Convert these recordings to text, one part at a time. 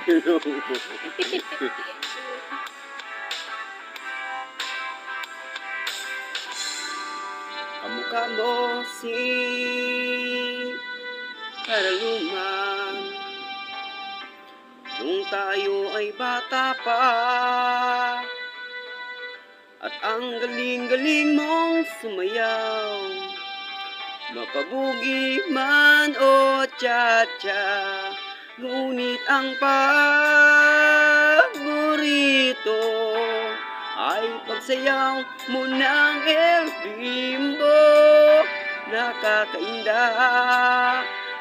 Kamukha mo si Karaluman nung tayo ay bata pa, at ang galing-galing mong sumayaw, mapabugi man o cha-cha, ngunit ang paborito ay pagsayaw mo ng El Bimbo. Nakakainda,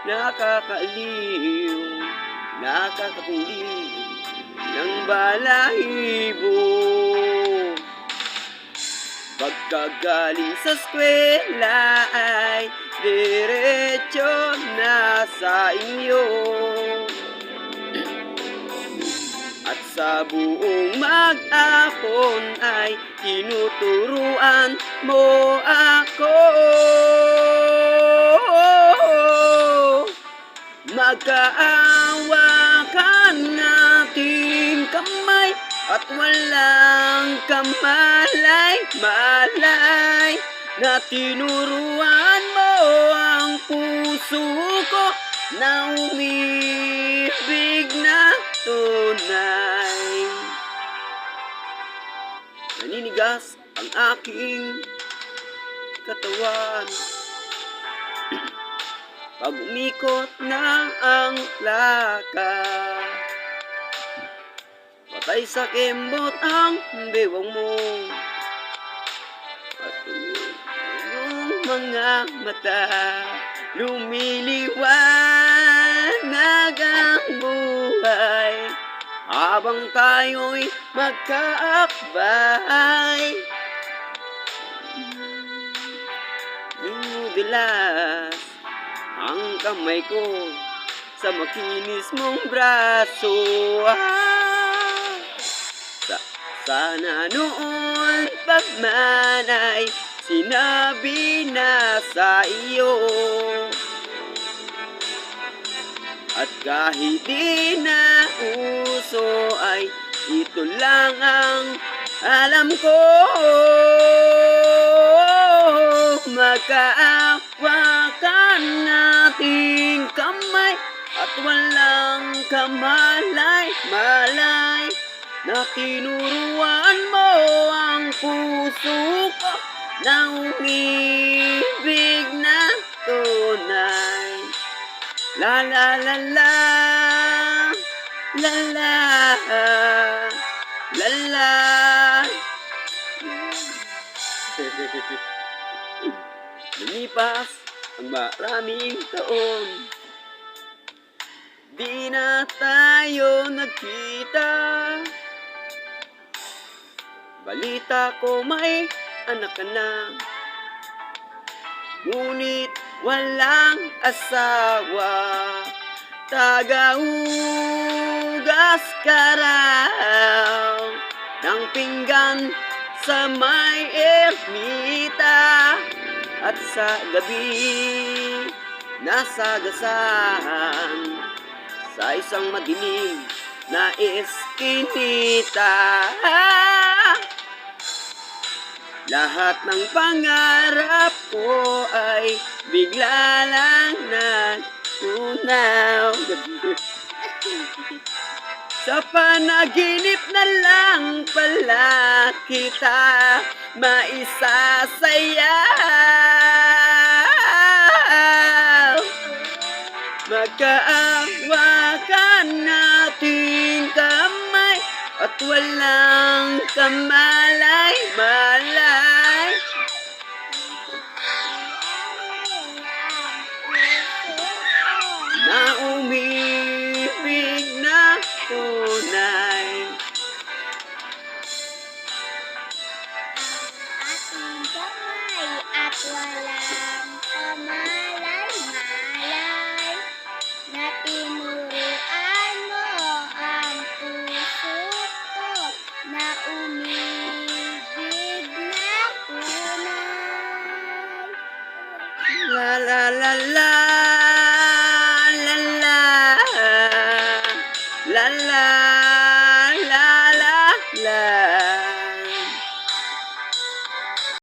nakakaaliw, nakakakuliw ng balahibo. Pagkagaling sa eskwela ay diretso na sa inyo, at sa buong mag-apon ay tinuturuan mo ako. Magkaawakan nating kamay at walang kamalay-malay, na tinuruan mo ang puso ko na umibig na tunay. Naninigas ang aking katawan pag umikot na ang plaka, patay sa kembot ang bewang mo, at yung mga mata lumiliwanag ang buhay habang tayo'y magkaakbay. Inudulas ang kamay ko sa makinis mong braso. Sana noon pa man ay sinabi na sa iyo, at kahit di na uso ay ito lang ang alam ko. Magkaawakan nating kamay at walang kamalay-malay, na tinuruan mo ang puso ko na umibig na tunay. La la la la, la la, la la. Lumipas ang maraming taon, di na tayo nagkita. Balita ko may anak ka na, ngunit walang asawa. Tagahugas ka raw ng pinggan sa may ermita, at sa gabi nasagasan sa isang madilim na eskinita. Lahat ng pangarap ko ay bigla lang natunaw. Sa panaginip na lang pala kita maisasayaw. Magkaawakan nating kamay at walang kamalay-malay, na umibig na tunay. Ating kamay at walang kamalay-malay, na tinuruan mo ang puso ko na umibig na alam.